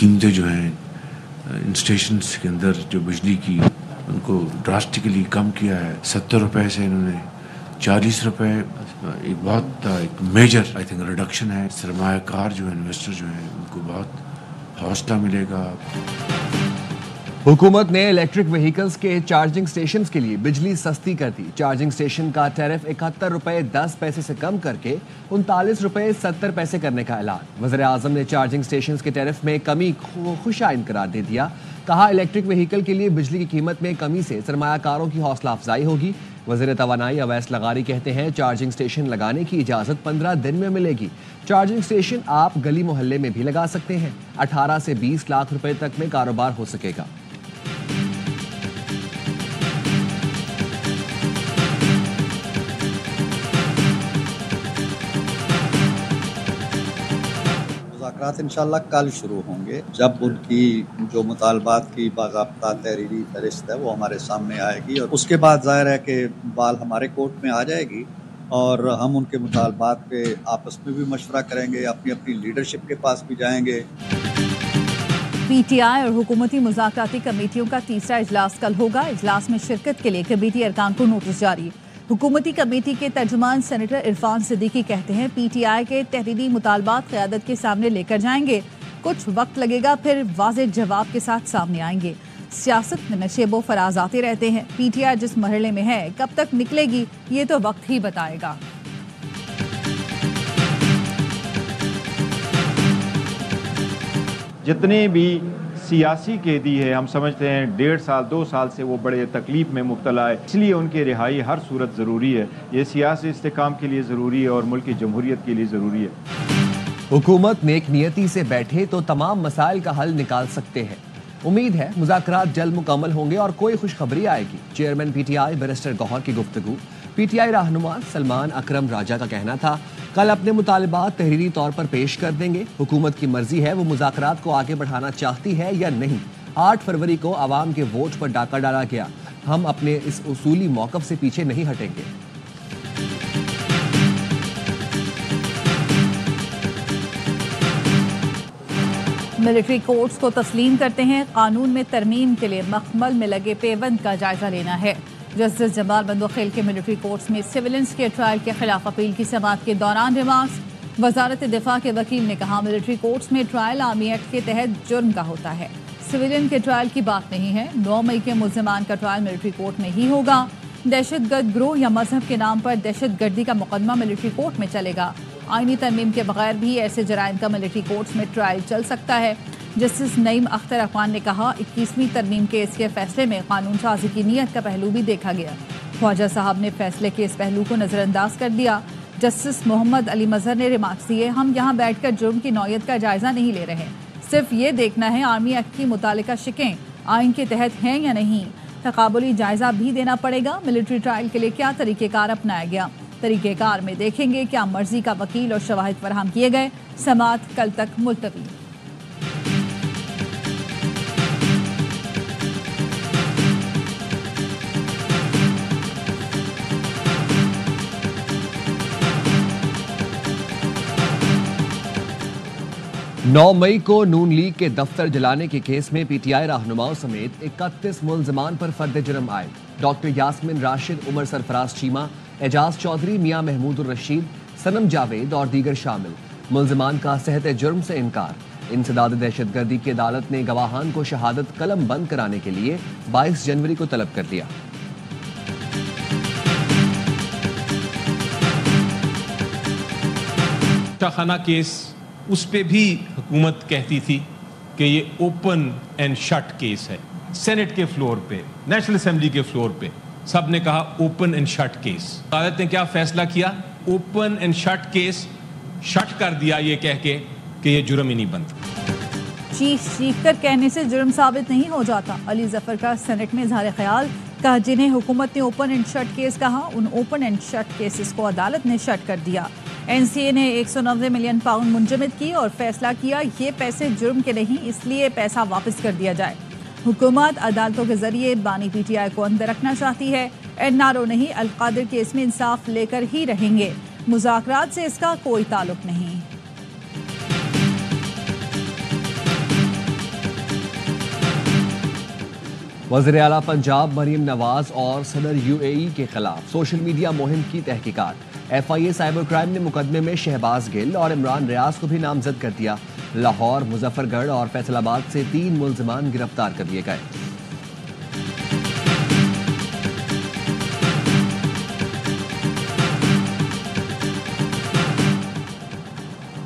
قیمتیں جو ہیں ان اسٹیشنس کے اندر جو بجلی کی ان کو ڈراسٹکلی کم کیا ہے. 70 روپے سے انہوں نے 40 روپے. ایک بہت ایک میجر آئی تھنک ریڈکشن ہے. سرمایہ کار جو ہے انویسٹر جو ہیں ان کو بہت حوصلہ ملے گا. حکومت نے الیکٹرک وہیکلز کے چارجنگ سٹیشنز کے لیے بجلی سستی کر دی. چارجنگ سٹیشن کا ٹیرف 71 روپے 10 پیسے سے کم کر کے 39 روپے 70 پیسے کرنے کا اعلان. وزیر اعظم نے چارجنگ سٹیشنز کے ٹیرف میں کمی کو خوش آئند قرار دے دیا. کہا الیکٹرک وہیکل کے لیے بجلی کی قیمت میں کمی سے سرمایہ کاروں کی حوصلہ افزائی ہوگی. وزیر توانائی اویس لغاری کہتے ہیں چارجنگ سٹیشن لگانے کی اجازت 15 دن میں ملے گی. چارجنگ سٹیشن آپ گلی محلے میں بھی لگا سکتے ہیں. 18 سے 20 لاکھ روپے تک میں کاروبار ہو سکے گا. مذاکرات انشاءاللہ کل شروع ہوں گے جب ان کی جو مطالبات کی باضابطہ تحریری فہرست ہے وہ ہمارے سامنے آئے گی اور اس کے بعد ظاہر ہے کہ بال ہمارے کورٹ میں آ جائے گی اور ہم ان کے مطالبات پہ آپس میں بھی مشورہ کریں گے, اپنی اپنی لیڈرشپ کے پاس بھی جائیں گے. پی ٹی آئی اور حکومتی مذاکراتی کمیٹیوں کا تیسرا اجلاس کل ہوگا. اجلاس میں شرکت کے لیے کمیٹی ارکان کو نوٹس جاری. حکومتی کمیٹی کے ترجمان سینیٹر عرفان صدیقی کہتے ہیں پی ٹی آئی کے تحریری مطالبات قیادت کے سامنے لے کر جائیں گے. کچھ وقت لگے گا, پھر واضح جواب کے ساتھ سامنے آئیں گے. سیاست میں نشیب و فراز آتے رہتے ہیں. پی ٹی آئی جس مرحلے میں ہے کب تک نکلے گی یہ تو وقت ہی بتائے گا. جتنے بھی سیاسی قیدی ہے ہم سمجھتے ہیں 1.5 سال 2 سال سے وہ بڑے تکلیف میں مبتلا ہے, اس لیے ان کی رہائی ہر صورت ضروری ہے. یہ سیاسی استحکام کے لیے ضروری ہے اور ملک کی جمہوریت کے لیے ضروری ہے. حکومت نیک نیتی سے بیٹھے تو تمام مسائل کا حل نکال سکتے ہیں. امید ہے مذاکرات جلد مکمل ہوں گے اور کوئی خوشخبری آئے گی. Chairman P T I barrister Gohar کی گفتگو. پی ٹی آئی رہنما سلمان اکرم راجہ کا کہنا تھا کل اپنے مطالبات تحریری طور پر پیش کر دیں گے. حکومت کی مرضی ہے وہ مذاکرات کو آگے بڑھانا چاہتی ہے یا نہیں. 8 فروری کو عوام کے ووٹ پر ڈاکہ ڈالا گیا. ہم اپنے اس اصولی موقف سے پیچھے نہیں ہٹیں گے. ملٹری کورٹس کو تسلیم کرتے ہیں. قانون میں ترمیم کے لیے مخمل میں لگے پیوند کا جائزہ لینا ہے. جسٹس جمال بندوخیل کے ملٹری کورٹس میں سیولنس کے ٹرائل کے خلاف اپیل کی سماعت کے دوران ریمارکس. وزارت دفاع کے وکیل نے کہا ملٹری کورٹس میں ٹرائل آرمی ایکٹ کے تحت جرم کا ہوتا ہے, سویلین کے ٹرائل کی بات نہیں ہے. 9 مئی کے ملزمان کا ٹرائل ملٹری کورٹ میں ہی ہوگا. دہشت گرد گروہ یا مذہب کے نام پر دہشت گردی کا مقدمہ ملٹری کورٹ میں چلے گا. آئینی ترمیم کے بغیر بھی ایسے جرائم کا ملٹری کورٹس میں ٹرائل چل سکتا ہے. جسٹس نعیم اختر اخوان نے کہا 21ویں ترمیم کے اس کے فیصلے میں قانون سازی کی نیت کا پہلو بھی دیکھا گیا. خواجہ صاحب نے فیصلے کے اس پہلو کو نظر انداز کر دیا. جسٹس محمد علی مظہر نے ریمارکس دیے ہم یہاں بیٹھ کر جرم کی نوعیت کا جائزہ نہیں لے رہے, صرف یہ دیکھنا ہے آرمی ایکٹ کی متعلقہ شکیں آئین کے تحت ہیں یا نہیں. تقابلی جائزہ بھی دینا پڑے گا. ملٹری ٹرائل کے لیے کیا طریقہ کار اپنایا گیا, طریقہ کار میں دیکھیں گے کیا مرضی کا وکیل اور شواہد فراہم کیے گئے. سماعت کل تک ملتوی. 9 مئی کو نون لیگ کے دفتر جلانے کے کیس میں پی ٹی آئی رہنماؤں سمیت 31 ملزمان پر فرد جرم عائد. ڈاکٹر یاسمین راشد, عمر سرفراز چیمہ, اعجاز چودھری, میاں محمود الرشید, سنم جاوید اور دیگر شامل. ملزمان کا صحت جرم سے انکار. انسداد دہشت گردی کی عدالت نے گواہان کو شہادت قلم بند کرانے کے لیے 22 جنوری کو طلب کر دیا. خانہ کیس اس پہ بھی حکومت کہتی تھی کہ یہ اوپن اینڈ شٹ کیس ہے. سینٹ کے فلور پہ, نیشنل اسمبلی کے فلور پہ سب نے کہا اوپن اینڈ شٹ کیس. عدالت نے کیا فیصلہ کیا؟ Open and shut case shut کر دیا یہ کہہ کے کہ یہ جرم ہی نہیں بنتا. چیخ کر کہنے سے جرم ثابت نہیں ہو جاتا. علی ظفر کا سینٹ میں اظہار خیال. کہا جنہیں حکومت نے اوپن اینڈ شٹ کیس کہا ان اوپن اینڈ شٹ کیسز کو عدالت نے شٹ کر دیا. این سی اے نے 190 ملین پاؤنڈ منجمد کی اور فیصلہ کیا یہ پیسے جرم کے نہیں, اس لیے پیسہ واپس کر دیا جائے. حکومت عدالتوں کے ذریعے بانی پی ٹی آئی کو اندر رکھنا چاہتی ہے. این آر او نہیں, القادر کیس میں انصاف لے کر ہی رہیں گے. مذاکرات سے اس کا کوئی تعلق نہیں. وزیر اعلیٰ پنجاب مریم نواز اور صدر UAE کے خلاف سوشل میڈیا مہم کی تحقیقات۔ FIA سائبر کرائم نے مقدمے میں شہباز گل اور عمران ریاض کو بھی نامزد کر دیا۔ لاہور، مظفر گڑھ اور فیصل آباد سے 3 ملزمان گرفتار کر لیے گئے۔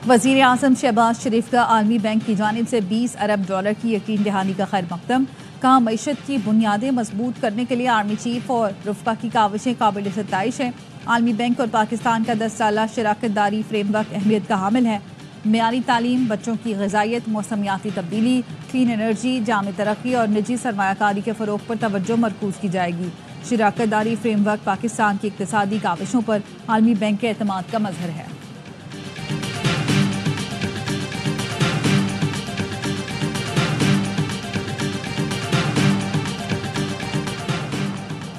وزیر اعظم شہباز شریف کا عالمی بینک کی جانب سے $20 ارب کی یقین دہانی کا خیر مقدم۔ کہا معیشت کی بنیادیں مضبوط کرنے کے لیے آرمی چیف اور رفقا کی کاوشیں قابل ستائش ہیں۔ عالمی بینک اور پاکستان کا 10 سالہ شراکت داری فریم ورک اہمیت کا حامل ہے۔ معیاری تعلیم، بچوں کی غذائیت، موسمیاتی تبدیلی، کلین انرجی، جامع ترقی اور نجی سرمایہ کاری کے فروغ پر توجہ مرکوز کی جائے گی۔ شراکت داری فریم ورک پاکستان کی اقتصادی کاوشوں پر عالمی بینک کے اعتماد کا مظہر ہے۔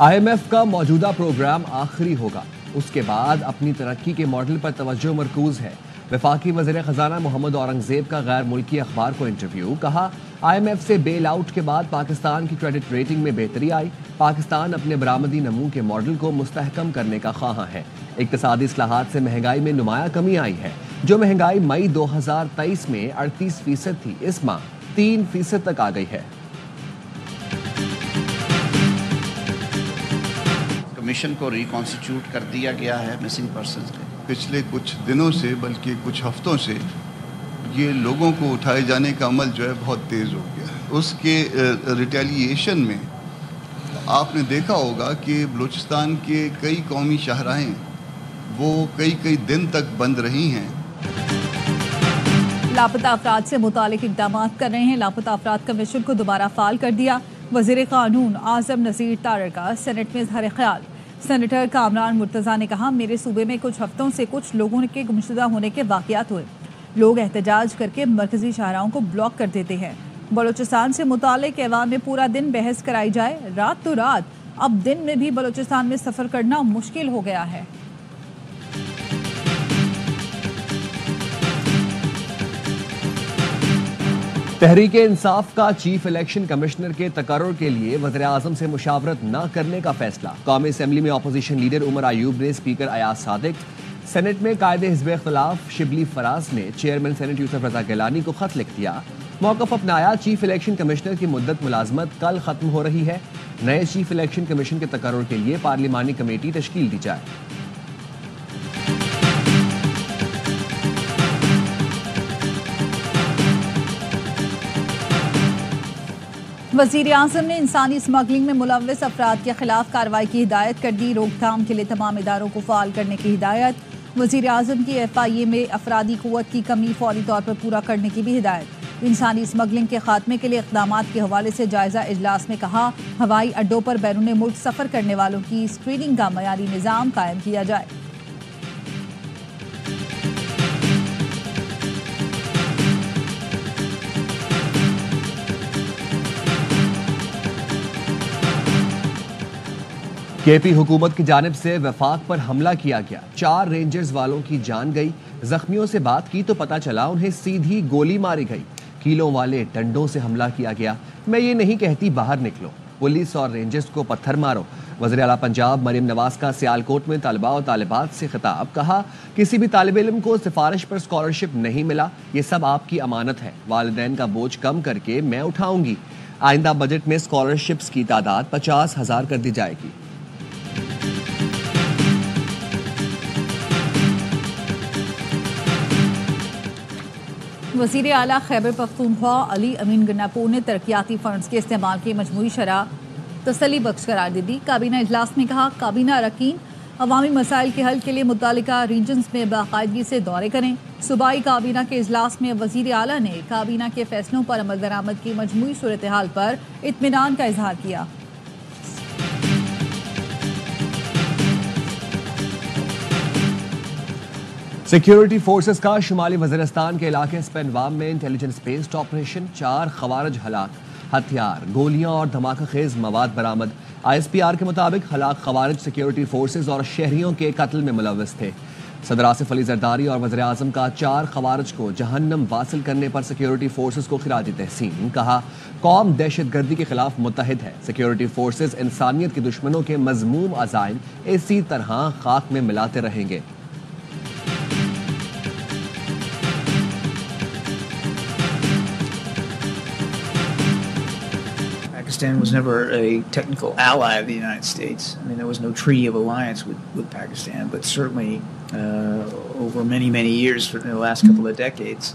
IMF کا موجودہ پروگرام آخری ہوگا، اس کے بعد اپنی ترقی کے ماڈل پر توجہ مرکوز ہے۔ وفاقی وزیر خزانہ محمد اورنگزیب کا غیر ملکی اخبار کو انٹرویو۔ کہا IMF سے بیل آؤٹ کے بعد پاکستان کی کریڈٹ ریٹنگ میں بہتری آئی۔ پاکستان اپنے برآمدی نمو کے ماڈل کو مستحکم کرنے کا خواہاں ہے۔ اقتصادی اصلاحات سے مہنگائی میں نمایاں کمی آئی ہے۔ جو مہنگائی مئی 2023 میں 38% تھی، اس ماہ 3% تک آ گئی ہے۔ کمیشن کو ریکانسٹیٹیوٹ کر دیا گیا ہے مسنگ پرسنز کے۔ پچھلے کچھ دنوں سے بلکہ کچھ ہفتوں سے یہ لوگوں کو اٹھائے جانے کا عمل جو ہے بہت تیز ہو گیا ہے۔ اس کے ریٹیلیشن میں آپ نے دیکھا ہوگا کہ بلوچستان کے کئی قومی شاہراہیں وہ کئی دن تک بند رہی ہیں۔ لاپتہ افراد سے متعلق اقدامات کر رہے ہیں۔ لاپتہ افراد کمیشن کو دوبارہ فعال کر دیا۔ وزیر قانون اعظم نذیر طارڑ کا سینٹ میں اظہار خیال۔ سینیٹر کامران مرتضیٰ نے کہا میرے صوبے میں کچھ ہفتوں سے کچھ لوگوں کے گمشدہ ہونے کے واقعات ہوئے۔ لوگ احتجاج کر کے مرکزی شاہراہوں کو بلاک کر دیتے ہیں۔ بلوچستان سے متعلق ایوان میں پورا دن بحث کرائی جائے، رات تو رات، اب دن میں بھی بلوچستان میں سفر کرنا مشکل ہو گیا ہے۔ تحریک انصاف کا چیف الیکشن کمشنر کے تقرر کے لیے وزیر اعظم سے مشاورت نہ کرنے کا فیصلہ۔ قومی اسمبلی میں اپوزیشن لیڈر عمر ایوب نے اسپیکر ایاز صادق، سینٹ میں قائد حزب اختلاف شبلی فراز نے چیئرمین سینٹ یوسف رضا گیلانی کو خط لکھ دیا۔ موقف اپنایا، چیف الیکشن کمشنر کی مدت ملازمت کل ختم ہو رہی ہے۔ نئے چیف الیکشن کمیشن کے تقرر کے لیے پارلیمانی کمیٹی تشکیل دی جائے۔ وزیر اعظم نے انسانی اسمگلنگ میں ملوث افراد کے خلاف کارروائی کی ہدایت کر دی۔ روک تھام کے لیے تمام اداروں کو فعال کرنے کی ہدایت۔ وزیر اعظم کی FIA میں افرادی قوت کی کمی فوری طور پر پورا کرنے کی بھی ہدایت۔ انسانی اسمگلنگ کے خاتمے کے لیے اقدامات کے حوالے سے جائزہ اجلاس میں کہا ہوائی اڈوں پر بیرون ملک سفر کرنے والوں کی اسکریننگ کا معیاری نظام قائم کیا جائے۔ KP حکومت کی جانب سے وفاق پر حملہ کیا گیا، 4 رینجرز والوں کی جان گئی۔ زخمیوں سے بات کی تو پتا چلا انہیں سیدھی گولی ماری گئی۔ کیلوں والے ڈنڈوں سے حملہ کیا گیا۔ میں یہ نہیں کہتی باہر نکلو، پولیس اور رینجرز کو پتھر مارو۔ وزیر اعلیٰ پنجاب مریم نواز کا سیالکوٹ میں طلباء اور طالبات سے خطاب۔ کہا کسی بھی طالب علم کو سفارش پر اسکالرشپ نہیں ملا، یہ سب آپ کی امانت ہے۔ والدین کا بوجھ کم کر کے میں اٹھاؤں گی۔ آئندہ بجٹ میں اسکالرشپس کی تعداد 50,000 کر دی جائے گی۔ وزیر اعلیٰ خیبر پختونخوا علی امین گناپور نے ترقیاتی فنڈز کے استعمال کی مجموعی شرح تسلی بخش قرار دے دی۔ کابینہ اجلاس میں کہا کابینہ اراکین عوامی مسائل کے حل کے لیے متعلقہ ریجنز میں باقاعدگی سے دورے کریں۔ صوبائی کابینہ کے اجلاس میں وزیر اعلیٰ نے کابینہ کے فیصلوں پر عمل درآمد کی مجموعی صورتحال پر اطمینان کا اظہار کیا۔ سیکیورٹی فورسز کا شمالی وزیرستان کے علاقے سپینوام میں انٹیلیجنس بیسڈ آپریشن، 4 خوارج ہلاک، ہتھیار، گولیاں اور دھماکہ خیز مواد برآمد۔ ISPR کے مطابق ہلاک خوارج سیکیورٹی فورسز اور شہریوں کے قتل میں ملوث تھے۔ صدر آصف علی زرداری اور وزیر اعظم کا 4 خوارج کو جہنم واصل کرنے پر سیکیورٹی فورسز کو خراج تحسین. کہا قوم دہشت گردی کے خلاف متحد ہے. سیکیورٹی فورسز انسانیت کے دشمنوں کے مذموم عزائم اسی طرح خاک میں ملاتے رہیں گے. Pakistan was never a technical ally of the United States. I mean, there was no treaty of alliance with Pakistan, but certainly over many years, for the last couple of decades.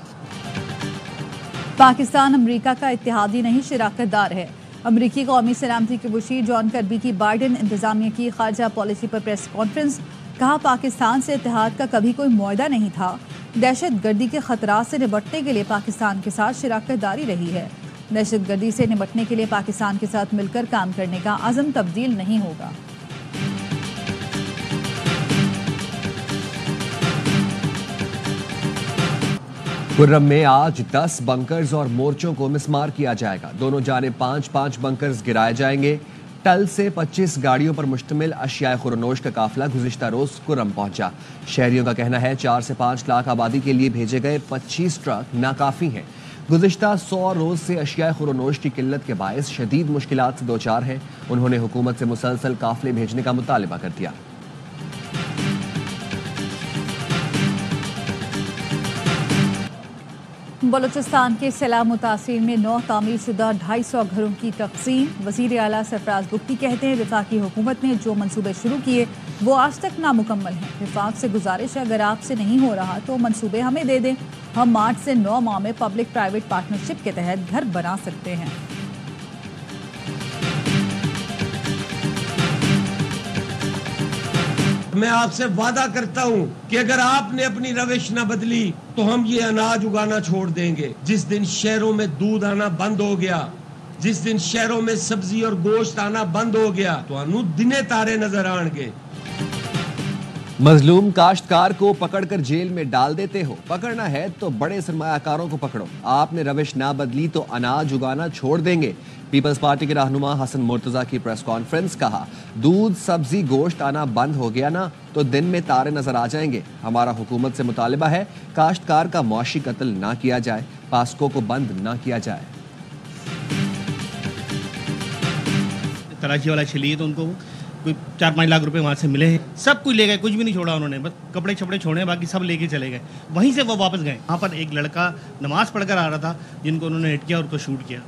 Pakistan امریکہ کا اتحادی نہیں شراکت دار ہے. امریکی قومی سلامتی کے وزیر جان کربی کی بائیڈن انتظامیہ کی خارجہ پالیسی پر پریس کانفرنس. کہا پاکستان سے اتحاد کا کبھی کوئی معاہدہ نہیں تھا. دہشت گردی کے خطرات سے نمٹنے کے لیے پاکستان کے ساتھ شراکت داری رہی ہے. دہشت گردی سے نمٹنے کے لیے پاکستان کے ساتھ مل کر کام کرنے کا عزم تبدیل نہیں ہوگا. خرم میں آج 10 بنکرز اور مورچوں کو مسمار کیا جائے گا. دونوں جانب 5 بنکرز گرائے جائیں گے. ٹل سے 25 گاڑیوں پر مشتمل اشیاء خورنوش کا قافلہ گزشتہ روز خرم پہنچا. شہریوں کا کہنا ہے 4 سے 5 لاکھ آبادی کے لیے بھیجے گئے 25 ٹرک ناکافی ہیں. گزشتہ 100 روز سے اشیاء خورنوش کی قلت کے باعث شدید مشکلات سے دوچار ہیں. انہوں نے حکومت سے مسلسل قافلے بھیجنے کا مطالبہ کر دیا. بلوچستان کے سیلاب متاثرین میں 9 تعمیر شدہ 250 گھروں کی تقسیم. وزیر اعلیٰ سرفراز بگٹی کہتے ہیں وفاقی حکومت نے جو منصوبے شروع کیے وہ آج تک نامکمل ہیں. وفاق سے گزارش ہے اگر آپ سے نہیں ہو رہا تو منصوبے ہمیں دے دیں. ہم 8 سے 9 ماہ میں پبلک پرائیویٹ پارٹنرشپ کے تحت گھر بنا سکتے ہیں. میں آپ سے وعدہ کرتا ہوں کہ اگر آپ نے اپنی روش نہ بدلی تو ہم یہ اناج اگانا چھوڑ دیں گے. جس دن شہروں میں دودھ آنا بند ہو گیا, جس دن شہروں میں سبزی اور گوشت آنا بند ہو گیا تو انو دنے تارے نظر آن گے. مظلوم کاشتکار کو پکڑ کر جیل میں ڈال دیتے ہو. پکڑنا ہے تو بڑے سرمایہ کاروں کو پکڑو. آپ نے روش نہ بدلی تو اناج اگانا چھوڑ دیں گے. پیپلز پارٹی کے رہنما حسن مرتضیٰ کی پریس کانفرنس. کہا دودھ سبزی گوشت آنا بند ہو گیا نا تو دن میں تارے نظر آ جائیں گے. ہمارا حکومت سے مطالبہ ہے کاشتکار کا معاشی قتل نہ کیا جائے, پاسکو کو بند نہ کیا جائے. کراچی والا چلیے تو ان کو کوئی 4-5 لاکھ روپے وہاں سے ملے ہیں. سب کچھ لے گئے, کچھ بھی نہیں چھوڑا انہوں نے, بس کپڑے چھپڑے چھوڑے, باقی سب لے کے چلے گئے. وہیں سے وہ واپس گئے. وہاں پر ایک لڑکا نماز پڑھ کر آ رہا تھا جن کو انہوں نے ہٹ کیا اور اس کو شوٹ کیا.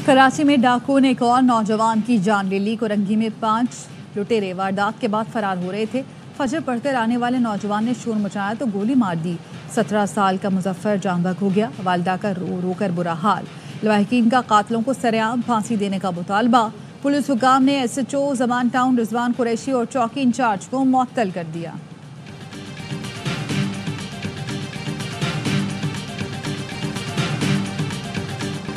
کراچی میں ڈاکو نے ایک اور نوجوان کی جان لے لی. کورنگی میں 5 لٹیرے واردات کے بعد فرار ہو رہے تھے. فجر پڑھ کر آنے والے نوجوان نے شور مچایا تو گولی مار دی. 17 سال کا مظفر جاں بحق ہو گیا. والدہ کا رو رو کر برا حال. لواحقین کا قاتلوں کو سرعام پھانسی دینے کا مطالبہ. پولیس حکام نے SHO زمان ٹاؤن رضوان قریشی اور چوکی انچارج کو معطل کر دیا.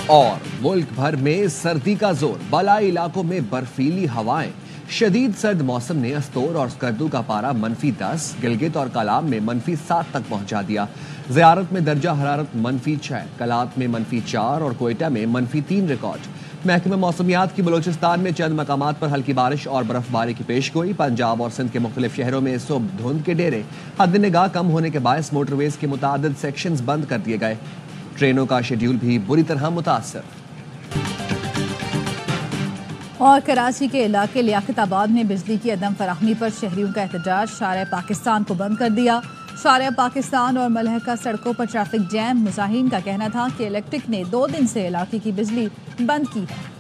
اور ملک بھر میں سردی کا زور. بالائی علاقوں میں برفیلی ہوائیں. شدید سرد موسم نے استور اور اسکردو کا پارا -10, گلگت اور کالام میں -7 تک پہنچا دیا. زیارت میں درجہ حرارت -6, کلات میں -4 اور کوئٹہ میں -3 ریکارڈ. محکمہ موسمیات کی بلوچستان میں چند مقامات پر ہلکی بارش اور برف باری کی پیش گوئی. پنجاب اور سندھ کے مختلف شہروں میں صبح دھند کے ڈیرے. حد نگاہ کم ہونے کے باعث موٹر ویز کے متعدد سیکشنز بند کر دیے گئے. ٹرینوں کا شیڈیول بھی بری طرح متاثر. اور کراچی کے علاقے لیاقت آباد میں بجلی کی عدم فراہمی پر شہریوں کا احتجاج. شارع پاکستان کو بند کر دیا. شارع پاکستان اور ملحقہ سڑکوں پر ٹریفک جیم. مظاہرین کا کہنا تھا کہ الیکٹرک نے 2 دن سے علاقے کی بجلی بند کی ہے.